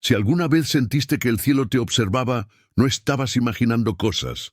Si alguna vez sentiste que el cielo te observaba, no estabas imaginando cosas.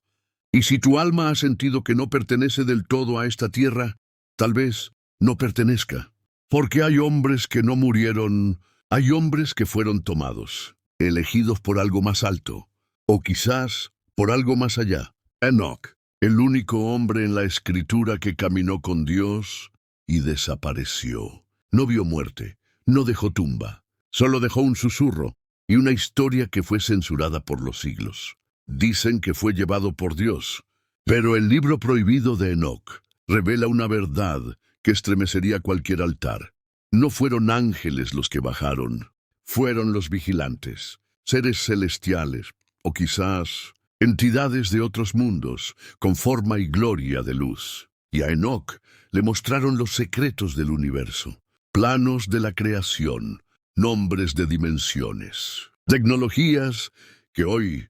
Y si tu alma ha sentido que no pertenece del todo a esta tierra, tal vez no pertenezca. Porque hay hombres que no murieron, hay hombres que fueron tomados, elegidos por algo más alto, o quizás por algo más allá. Enoc, el único hombre en la Escritura que caminó con Dios y desapareció. No vio muerte, no dejó tumba, solo dejó un susurro y una historia que fue censurada por los siglos. Dicen que fue llevado por Dios, pero el libro prohibido de Enoc revela una verdad que estremecería cualquier altar. No fueron ángeles los que bajaron, fueron los vigilantes, seres celestiales, o quizás entidades de otros mundos, con forma y gloria de luz. Y a Enoc le mostraron los secretos del universo, planos de la creación, nombres de dimensiones, tecnologías que hoy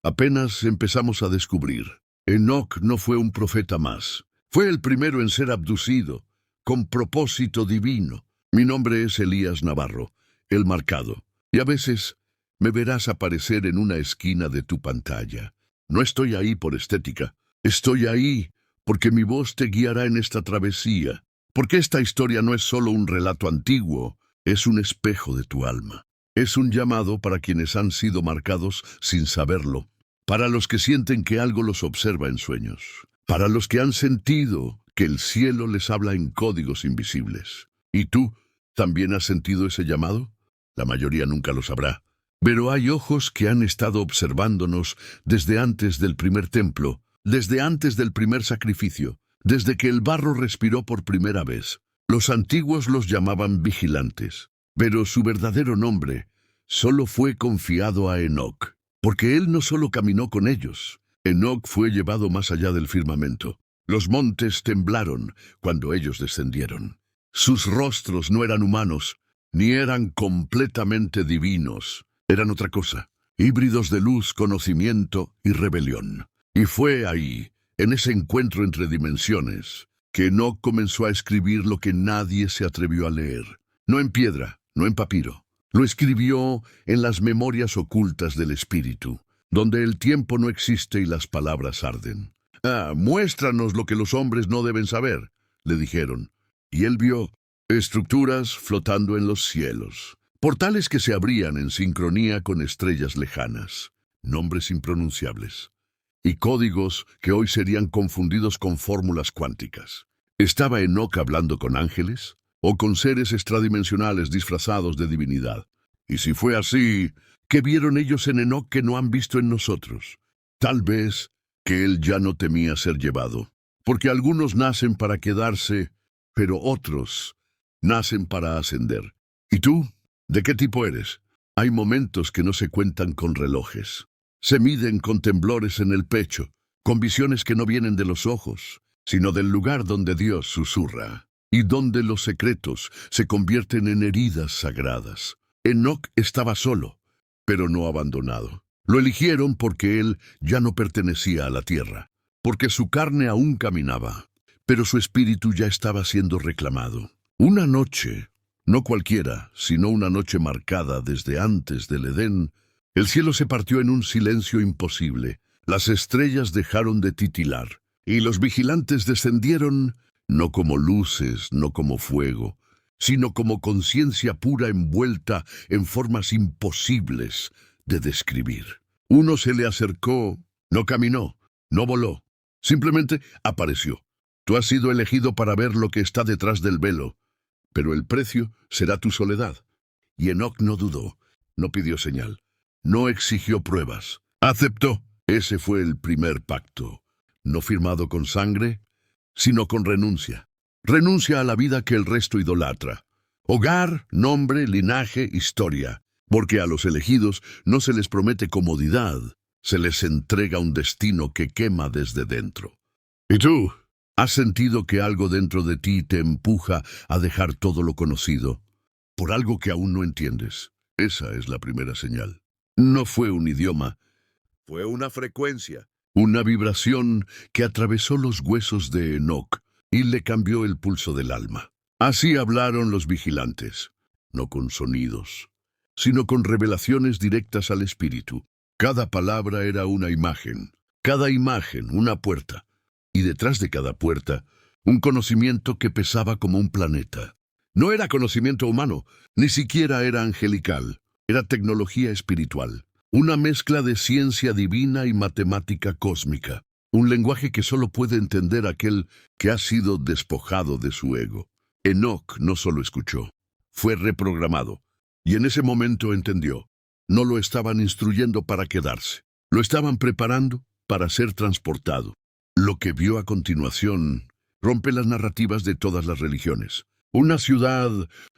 apenas empezamos a descubrir. Enoc no fue un profeta más. Fue el primero en ser abducido, con propósito divino. Mi nombre es Elías Navarro, el marcado, y a veces me verás aparecer en una esquina de tu pantalla. No estoy ahí por estética, estoy ahí porque mi voz te guiará en esta travesía, porque esta historia no es solo un relato antiguo, es un espejo de tu alma. Es un llamado para quienes han sido marcados sin saberlo, para los que sienten que algo los observa en sueños, para los que han sentido que el cielo les habla en códigos invisibles. ¿Y tú también has sentido ese llamado? La mayoría nunca lo sabrá. Pero hay ojos que han estado observándonos desde antes del primer templo, desde antes del primer sacrificio, desde que el barro respiró por primera vez. Los antiguos los llamaban vigilantes, pero su verdadero nombre solo fue confiado a Enoc, porque él no solo caminó con ellos. Enoc fue llevado más allá del firmamento. Los montes temblaron cuando ellos descendieron. Sus rostros no eran humanos, ni eran completamente divinos. Eran otra cosa, híbridos de luz, conocimiento y rebelión. Y fue ahí, en ese encuentro entre dimensiones, que Enoc comenzó a escribir lo que nadie se atrevió a leer. No en piedra, no en papiro. Lo escribió en las memorias ocultas del espíritu, donde el tiempo no existe y las palabras arden. Muéstranos lo que los hombres no deben saber, le dijeron. Y él vio estructuras flotando en los cielos, portales que se abrían en sincronía con estrellas lejanas, nombres impronunciables, y códigos que hoy serían confundidos con fórmulas cuánticas. ¿Estaba Enoc hablando con ángeles o con seres extradimensionales disfrazados de divinidad? Y si fue así, ¿qué vieron ellos en Enoc que no han visto en nosotros? Tal vez que él ya no temía ser llevado, porque algunos nacen para quedarse, pero otros nacen para ascender. ¿Y tú? ¿De qué tipo eres? Hay momentos que no se cuentan con relojes. Se miden con temblores en el pecho, con visiones que no vienen de los ojos, sino del lugar donde Dios susurra, y donde los secretos se convierten en heridas sagradas. Enoc estaba solo, pero no abandonado. Lo eligieron porque él ya no pertenecía a la tierra, porque su carne aún caminaba, pero su espíritu ya estaba siendo reclamado. Una noche, no cualquiera, sino una noche marcada desde antes del Edén, el cielo se partió en un silencio imposible. Las estrellas dejaron de titilar, y los vigilantes descendieron no como luces, no como fuego, sino como conciencia pura envuelta en formas imposibles de describir. Uno se le acercó, no caminó, no voló, simplemente apareció. Tú has sido elegido para ver lo que está detrás del velo, pero el precio será tu soledad. Y Enoc no dudó, no pidió señal, no exigió pruebas. Aceptó. Ese fue el primer pacto, no firmado con sangre, sino con renuncia. Renuncia a la vida que el resto idolatra. Hogar, nombre, linaje, historia. Porque a los elegidos no se les promete comodidad, se les entrega un destino que quema desde dentro. ¿Y tú? ¿Has sentido que algo dentro de ti te empuja a dejar todo lo conocido por algo que aún no entiendes? Esa es la primera señal. No fue un idioma, fue una frecuencia, una vibración que atravesó los huesos de Enoc y le cambió el pulso del alma. Así hablaron los vigilantes, no con sonidos, sino con revelaciones directas al espíritu. Cada palabra era una imagen, cada imagen una puerta, y detrás de cada puerta, un conocimiento que pesaba como un planeta. No era conocimiento humano, ni siquiera era angelical, era tecnología espiritual, una mezcla de ciencia divina y matemática cósmica, un lenguaje que solo puede entender aquel que ha sido despojado de su ego. Enoc no solo escuchó, fue reprogramado, y en ese momento entendió. No lo estaban instruyendo para quedarse, lo estaban preparando para ser transportado. Lo que vio a continuación rompe las narrativas de todas las religiones. Una ciudad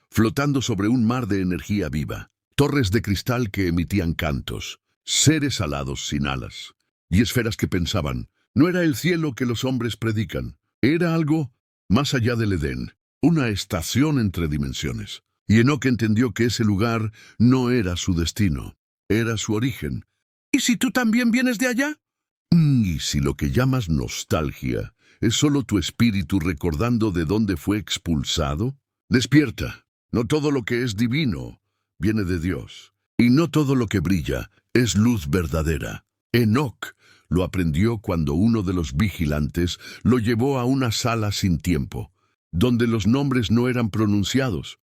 flotando sobre un mar de energía viva, torres de cristal que emitían cantos, seres alados sin alas, y esferas que pensaban, no era el cielo que los hombres predican, era algo más allá del Edén, una estación entre dimensiones. Y Enoc entendió que ese lugar no era su destino, era su origen. ¿Y si tú también vienes de allá? ¿Y si lo que llamas nostalgia es solo tu espíritu recordando de dónde fue expulsado? Despierta. No todo lo que es divino viene de Dios, y no todo lo que brilla es luz verdadera. Enoc lo aprendió cuando uno de los vigilantes lo llevó a una sala sin tiempo, donde los nombres no eran pronunciados,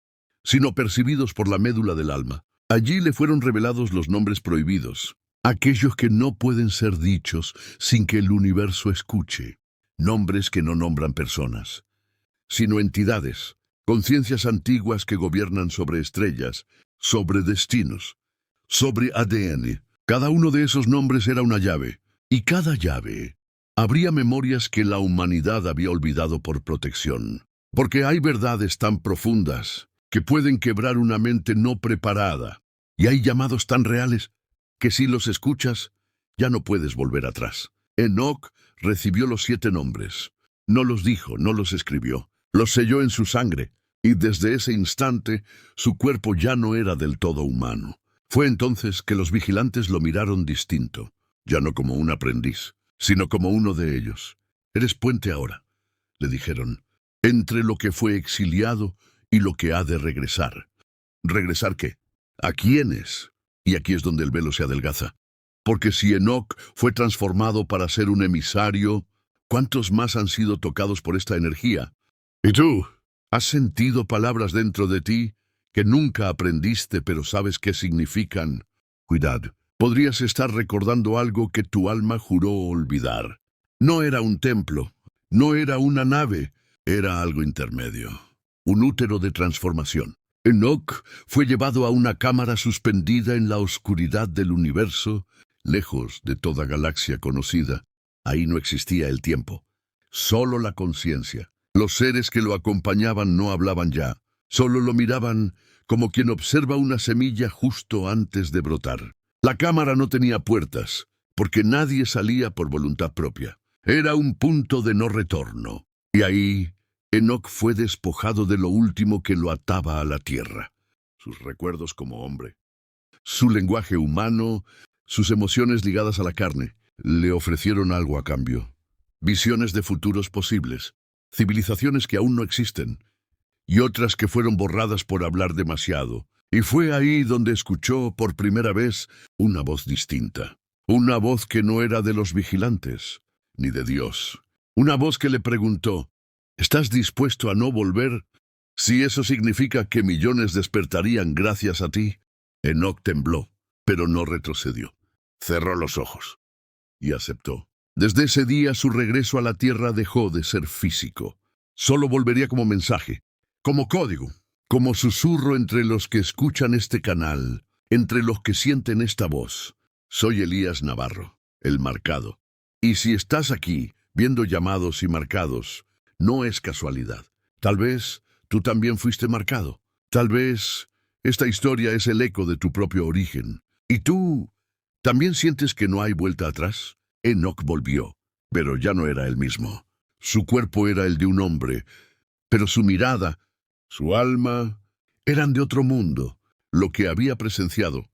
sino percibidos por la médula del alma. Allí le fueron revelados los nombres prohibidos, aquellos que no pueden ser dichos sin que el universo escuche, nombres que no nombran personas, sino entidades, conciencias antiguas que gobiernan sobre estrellas, sobre destinos, sobre ADN. Cada uno de esos nombres era una llave, y cada llave abría memorias que la humanidad había olvidado por protección, porque hay verdades tan profundas que pueden quebrar una mente no preparada, y hay llamados tan reales que si los escuchas, ya no puedes volver atrás. Enoc recibió los 7 nombres. No los dijo, no los escribió, los selló en su sangre, y desde ese instante su cuerpo ya no era del todo humano. Fue entonces que los vigilantes lo miraron distinto, ya no como un aprendiz, sino como uno de ellos. «Eres puente ahora», le dijeron, «entre lo que fue exiliado y lo que ha de regresar». ¿Regresar qué? ¿A quiénes? Y aquí es donde el velo se adelgaza. Porque si Enoc fue transformado para ser un emisario, ¿cuántos más han sido tocados por esta energía? ¿Y tú? ¿Has sentido palabras dentro de ti que nunca aprendiste pero sabes qué significan? Cuidado, podrías estar recordando algo que tu alma juró olvidar. No era un templo, no era una nave, era algo intermedio. Un útero de transformación. Enoc fue llevado a una cámara suspendida en la oscuridad del universo, lejos de toda galaxia conocida. Ahí no existía el tiempo, solo la conciencia. Los seres que lo acompañaban no hablaban ya, solo lo miraban como quien observa una semilla justo antes de brotar. La cámara no tenía puertas, porque nadie salía por voluntad propia. Era un punto de no retorno, y ahí Enoc fue despojado de lo último que lo ataba a la tierra, sus recuerdos como hombre, su lenguaje humano, sus emociones ligadas a la carne. Le ofrecieron algo a cambio, visiones de futuros posibles, civilizaciones que aún no existen, y otras que fueron borradas por hablar demasiado. Y fue ahí donde escuchó por primera vez una voz distinta, una voz que no era de los vigilantes, ni de Dios. Una voz que le preguntó, ¿estás dispuesto a no volver? Si eso significa que millones despertarían gracias a ti. Enoc tembló, pero no retrocedió. Cerró los ojos y aceptó. Desde ese día su regreso a la Tierra dejó de ser físico. Solo volvería como mensaje, como código, como susurro entre los que escuchan este canal, entre los que sienten esta voz. Soy Elías Navarro, el marcado. Y si estás aquí, viendo llamados y marcados, no es casualidad. Tal vez tú también fuiste marcado. Tal vez esta historia es el eco de tu propio origen. ¿Y tú también sientes que no hay vuelta atrás? Enoc volvió, pero ya no era el mismo. Su cuerpo era el de un hombre, pero su mirada, su alma, eran de otro mundo. Lo que había presenciado,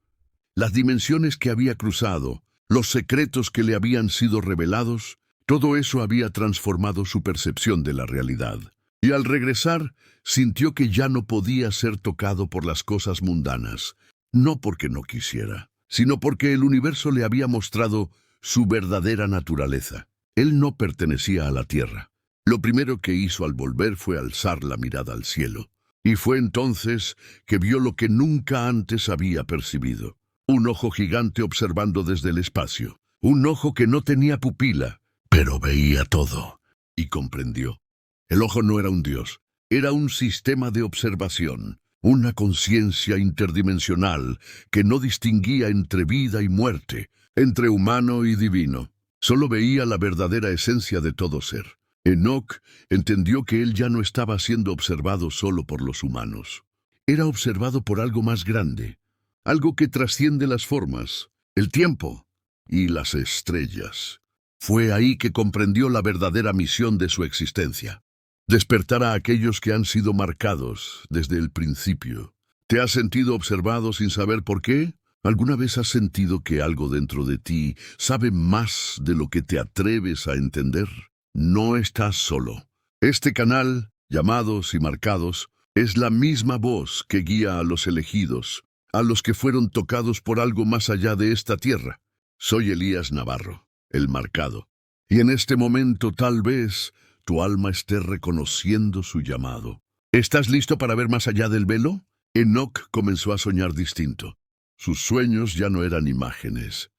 las dimensiones que había cruzado, los secretos que le habían sido revelados, todo eso había transformado su percepción de la realidad. Y al regresar, sintió que ya no podía ser tocado por las cosas mundanas, no porque no quisiera, sino porque el universo le había mostrado su verdadera naturaleza. Él no pertenecía a la tierra. Lo primero que hizo al volver fue alzar la mirada al cielo, y fue entonces que vio lo que nunca antes había percibido. Un ojo gigante observando desde el espacio, un ojo que no tenía pupila, pero veía todo, y comprendió. El ojo no era un dios, era un sistema de observación, una conciencia interdimensional que no distinguía entre vida y muerte, entre humano y divino. Solo veía la verdadera esencia de todo ser. Enoc entendió que él ya no estaba siendo observado solo por los humanos. Era observado por algo más grande, algo que trasciende las formas, el tiempo y las estrellas. Fue ahí que comprendió la verdadera misión de su existencia: despertar a aquellos que han sido marcados desde el principio. ¿Te has sentido observado sin saber por qué? ¿Alguna vez has sentido que algo dentro de ti sabe más de lo que te atreves a entender? No estás solo. Este canal, llamados y marcados, es la misma voz que guía a los elegidos, a los que fueron tocados por algo más allá de esta tierra. Soy Elías Navarro, el marcado, y en este momento tal vez tu alma esté reconociendo su llamado. ¿Estás listo para ver más allá del velo? Enoc comenzó a soñar distinto. Sus sueños ya no eran imágenes,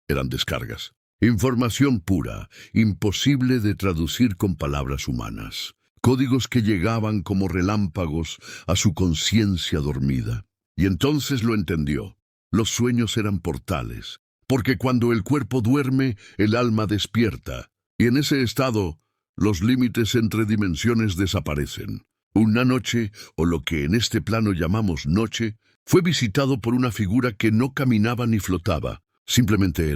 eran descargas. Información pura, imposible de traducir con palabras humanas. Códigos que llegaban como relámpagos a su conciencia dormida. Y entonces lo entendió. Los sueños eran portales, porque cuando el cuerpo duerme, el alma despierta. Y en ese estado, los límites entre dimensiones desaparecen. Una noche, o lo que en este plano llamamos noche, fue visitado por una figura que no caminaba ni flotaba. Simplemente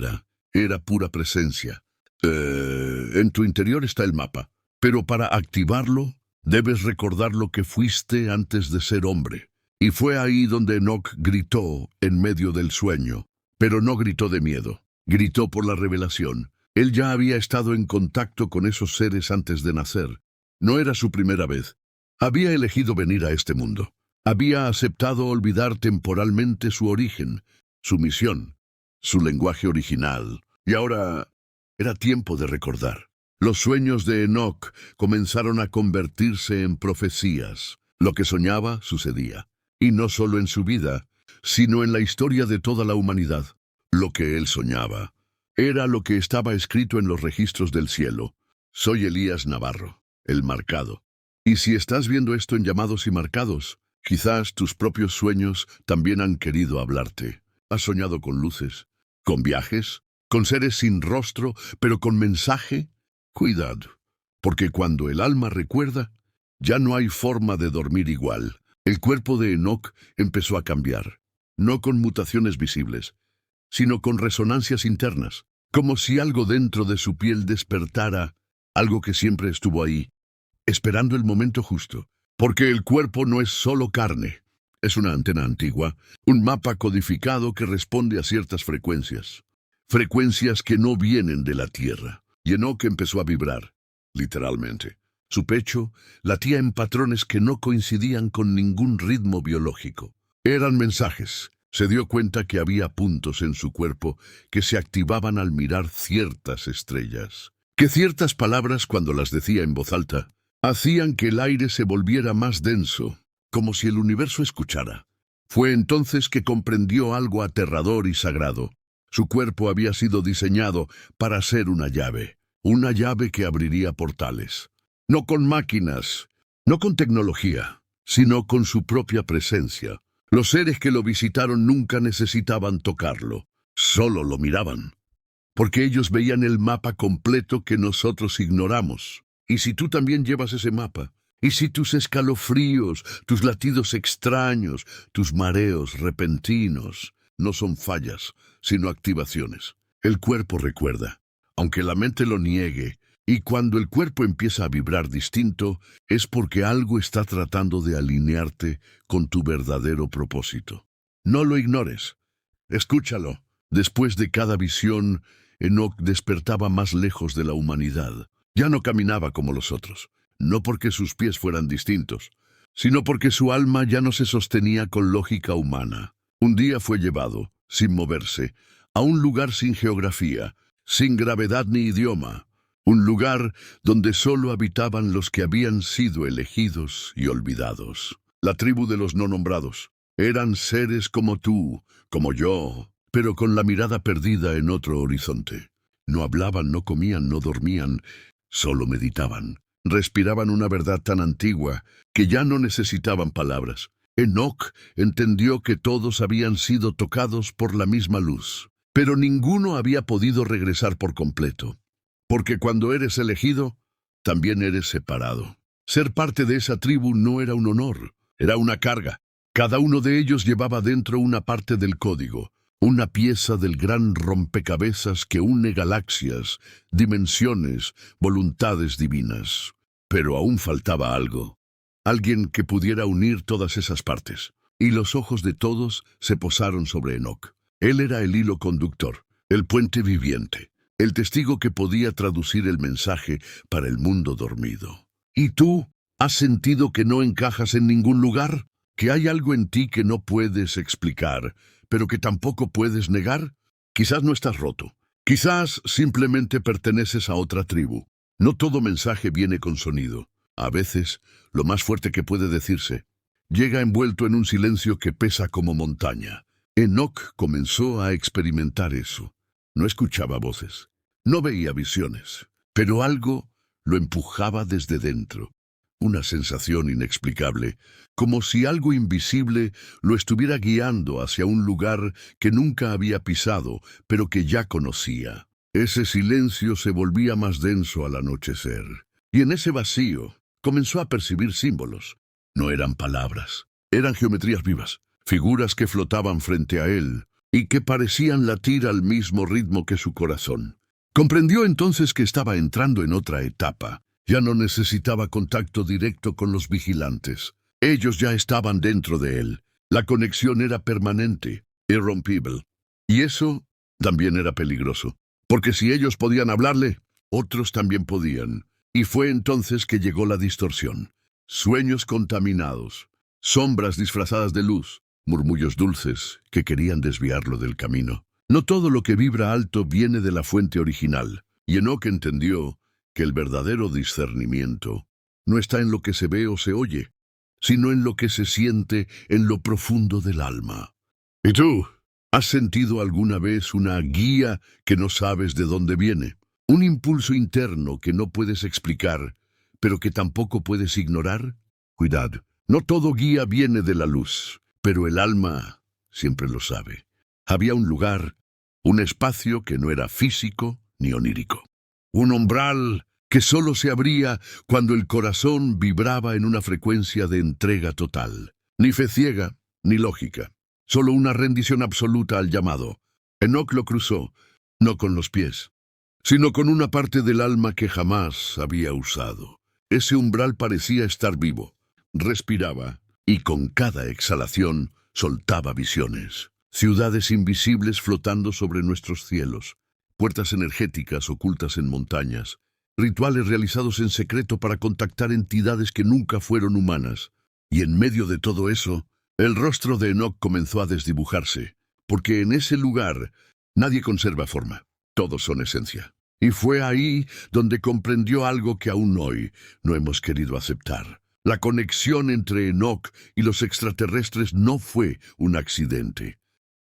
era pura presencia. En tu interior está el mapa, pero para activarlo, debes recordar lo que fuiste antes de ser hombre. Y fue ahí donde Enoc gritó en medio del sueño, pero no gritó de miedo, gritó por la revelación. Él ya había estado en contacto con esos seres antes de nacer. No era su primera vez. Había elegido venir a este mundo. Había aceptado olvidar temporalmente su origen, su misión, su lenguaje original. Y ahora era tiempo de recordar. Los sueños de Enoc comenzaron a convertirse en profecías. Lo que soñaba sucedía. Y no solo en su vida, sino en la historia de toda la humanidad. Lo que él soñaba era lo que estaba escrito en los registros del cielo. Soy Elías Navarro, el marcado. Y si estás viendo esto en llamados y marcados, quizás tus propios sueños también han querido hablarte. ¿Has soñado con luces, con viajes, con seres sin rostro, pero con mensaje? Cuidado, porque cuando el alma recuerda, ya no hay forma de dormir igual. El cuerpo de Enoc empezó a cambiar, no con mutaciones visibles, sino con resonancias internas, como si algo dentro de su piel despertara, algo que siempre estuvo ahí, esperando el momento justo. Porque el cuerpo no es solo carne, es una antena antigua, un mapa codificado que responde a ciertas frecuencias. Frecuencias que no vienen de la tierra. Y Enoc empezó a vibrar, literalmente. Su pecho latía en patrones que no coincidían con ningún ritmo biológico. Eran mensajes. Se dio cuenta que había puntos en su cuerpo que se activaban al mirar ciertas estrellas. Que ciertas palabras, cuando las decía en voz alta, hacían que el aire se volviera más denso, como si el universo escuchara. Fue entonces que comprendió algo aterrador y sagrado. Su cuerpo había sido diseñado para ser una llave que abriría portales. No con máquinas, no con tecnología, sino con su propia presencia. Los seres que lo visitaron nunca necesitaban tocarlo, solo lo miraban, porque ellos veían el mapa completo que nosotros ignoramos. Y si tú también llevas ese mapa, y si tus escalofríos, tus latidos extraños, tus mareos repentinos, no son fallas, sino activaciones. El cuerpo recuerda, aunque la mente lo niegue, y cuando el cuerpo empieza a vibrar distinto, es porque algo está tratando de alinearte con tu verdadero propósito. No lo ignores. Escúchalo. Después de cada visión, Enoc despertaba más lejos de la humanidad. Ya no caminaba como los otros, no porque sus pies fueran distintos, sino porque su alma ya no se sostenía con lógica humana. Un día fue llevado, sin moverse, a un lugar sin geografía, sin gravedad ni idioma, un lugar donde solo habitaban los que habían sido elegidos y olvidados. La tribu de los no nombrados. Eran seres como tú, como yo, pero con la mirada perdida en otro horizonte. No hablaban, no comían, no dormían, solo meditaban. Respiraban una verdad tan antigua que ya no necesitaban palabras. Enoc entendió que todos habían sido tocados por la misma luz, pero ninguno había podido regresar por completo. Porque cuando eres elegido, también eres separado. Ser parte de esa tribu no era un honor, era una carga. Cada uno de ellos llevaba dentro una parte del código, una pieza del gran rompecabezas que une galaxias, dimensiones, voluntades divinas. Pero aún faltaba algo. Alguien que pudiera unir todas esas partes. Y los ojos de todos se posaron sobre Enoc. Él era el hilo conductor, el puente viviente, el testigo que podía traducir el mensaje para el mundo dormido. ¿Y tú? ¿Has sentido que no encajas en ningún lugar? ¿Que hay algo en ti que no puedes explicar, pero que tampoco puedes negar? Quizás no estás roto. Quizás simplemente perteneces a otra tribu. No todo mensaje viene con sonido. A veces, lo más fuerte que puede decirse, llega envuelto en un silencio que pesa como montaña. Enoc comenzó a experimentar eso. No escuchaba voces, no veía visiones, pero algo lo empujaba desde dentro. Una sensación inexplicable, como si algo invisible lo estuviera guiando hacia un lugar que nunca había pisado, pero que ya conocía. Ese silencio se volvía más denso al anochecer, y en ese vacío comenzó a percibir símbolos. No eran palabras, eran geometrías vivas, figuras que flotaban frente a él y que parecían latir al mismo ritmo que su corazón. Comprendió entonces que estaba entrando en otra etapa. Ya no necesitaba contacto directo con los vigilantes. Ellos ya estaban dentro de él. La conexión era permanente, irrompible. Y eso también era peligroso, porque si ellos podían hablarle, otros también podían. Y fue entonces que llegó la distorsión. Sueños contaminados, sombras disfrazadas de luz, murmullos dulces que querían desviarlo del camino. No todo lo que vibra alto viene de la fuente original, y Enoc entendió que el verdadero discernimiento no está en lo que se ve o se oye, sino en lo que se siente en lo profundo del alma. ¿Y tú? ¿Has sentido alguna vez una guía que no sabes de dónde viene? Un impulso interno que no puedes explicar, pero que tampoco puedes ignorar. Cuidado, no todo guía viene de la luz, pero el alma siempre lo sabe. Había un lugar, un espacio que no era físico ni onírico. Un umbral que solo se abría cuando el corazón vibraba en una frecuencia de entrega total. Ni fe ciega, ni lógica. Solo una rendición absoluta al llamado. Enoc lo cruzó, no con los pies, sino con una parte del alma que jamás había usado. Ese umbral parecía estar vivo. Respiraba, y con cada exhalación soltaba visiones. Ciudades invisibles flotando sobre nuestros cielos. Puertas energéticas ocultas en montañas. Rituales realizados en secreto para contactar entidades que nunca fueron humanas. Y en medio de todo eso, el rostro de Enoc comenzó a desdibujarse, porque en ese lugar nadie conserva forma, todos son esencia. Y fue ahí donde comprendió algo que aún hoy no hemos querido aceptar. La conexión entre Enoc y los extraterrestres no fue un accidente.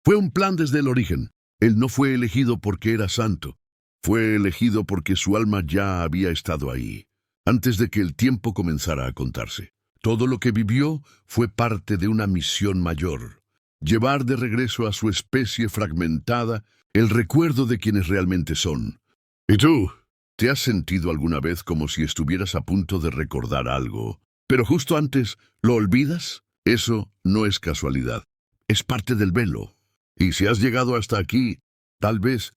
Fue un plan desde el origen. Él no fue elegido porque era santo. Fue elegido porque su alma ya había estado ahí, antes de que el tiempo comenzara a contarse. Todo lo que vivió fue parte de una misión mayor. Llevar de regreso a su especie fragmentada el recuerdo de quienes realmente son. ¿Y tú? ¿Te has sentido alguna vez como si estuvieras a punto de recordar algo, pero justo antes lo olvidas? Eso no es casualidad. Es parte del velo. Y si has llegado hasta aquí, tal vez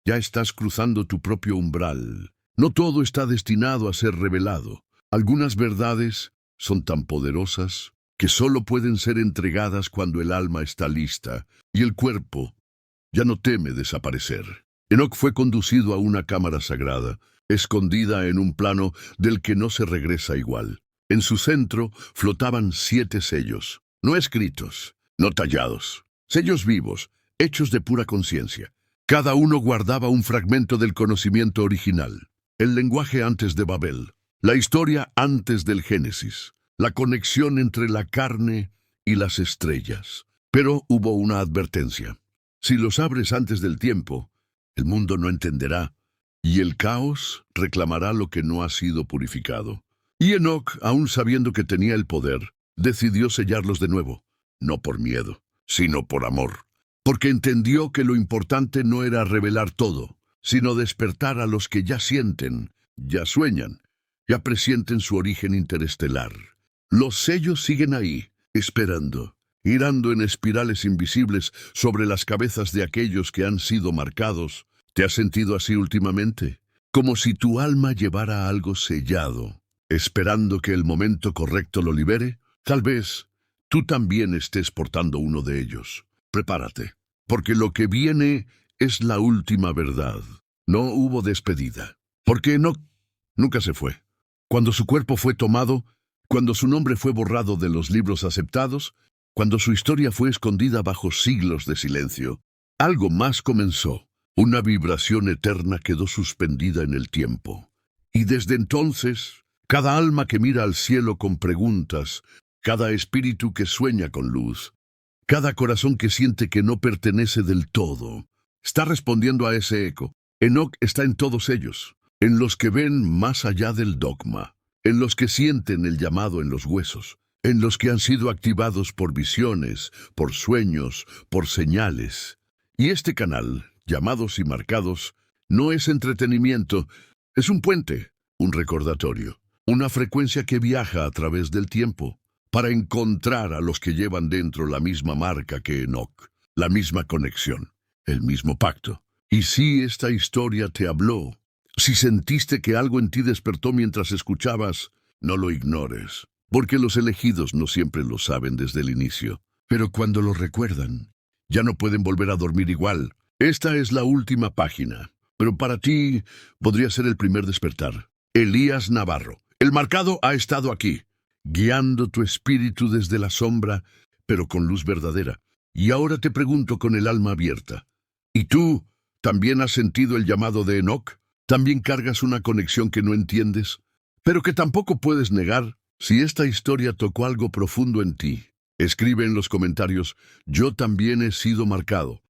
ya estás cruzando tu propio umbral. No todo está destinado a ser revelado. Algunas verdades son tan poderosas que solo pueden ser entregadas cuando el alma está lista y el cuerpo ya no teme desaparecer. Enoc fue conducido a una cámara sagrada, escondida en un plano del que no se regresa igual. En su centro flotaban 7 sellos, no escritos, no tallados, sellos vivos, hechos de pura conciencia. Cada uno guardaba un fragmento del conocimiento original, el lenguaje antes de Babel, la historia antes del Génesis, la conexión entre la carne y las estrellas. Pero hubo una advertencia. Si los abres antes del tiempo, el mundo no entenderá, y el caos reclamará lo que no ha sido purificado. Y Enoc, aun sabiendo que tenía el poder, decidió sellarlos de nuevo, no por miedo, sino por amor, porque entendió que lo importante no era revelar todo, sino despertar a los que ya sienten, ya sueñan, ya presienten su origen interestelar. Los sellos siguen ahí, esperando, girando en espirales invisibles sobre las cabezas de aquellos que han sido marcados. ¿Te has sentido así últimamente? Como si tu alma llevara algo sellado, esperando que el momento correcto lo libere. Tal vez tú también estés portando uno de ellos. Prepárate, porque lo que viene es la última verdad. No hubo despedida, porque Enoc nunca se fue. Cuando su cuerpo fue tomado, cuando su nombre fue borrado de los libros aceptados, cuando su historia fue escondida bajo siglos de silencio, algo más comenzó. Una vibración eterna quedó suspendida en el tiempo. Y desde entonces, cada alma que mira al cielo con preguntas, cada espíritu que sueña con luz, cada corazón que siente que no pertenece del todo, está respondiendo a ese eco. Enoc está en todos ellos, en los que ven más allá del dogma, en los que sienten el llamado en los huesos, en los que han sido activados por visiones, por sueños, por señales. Y este canal, llamados y marcados, no es entretenimiento, es un puente, un recordatorio, una frecuencia que viaja a través del tiempo, para encontrar a los que llevan dentro la misma marca que Enoc, la misma conexión, el mismo pacto. Y si esta historia te habló, si sentiste que algo en ti despertó mientras escuchabas, no lo ignores, porque los elegidos no siempre lo saben desde el inicio, pero cuando lo recuerdan, ya no pueden volver a dormir igual. Esta es la última página, pero para ti podría ser el primer despertar. Elías Navarro, el marcado ha estado aquí, guiando tu espíritu desde la sombra, pero con luz verdadera. Y ahora te pregunto con el alma abierta, ¿y tú también has sentido el llamado de Enoc? ¿También cargas una conexión que no entiendes, pero que tampoco puedes negar? Si esta historia tocó algo profundo en ti, escribe en los comentarios, yo también he sido marcado.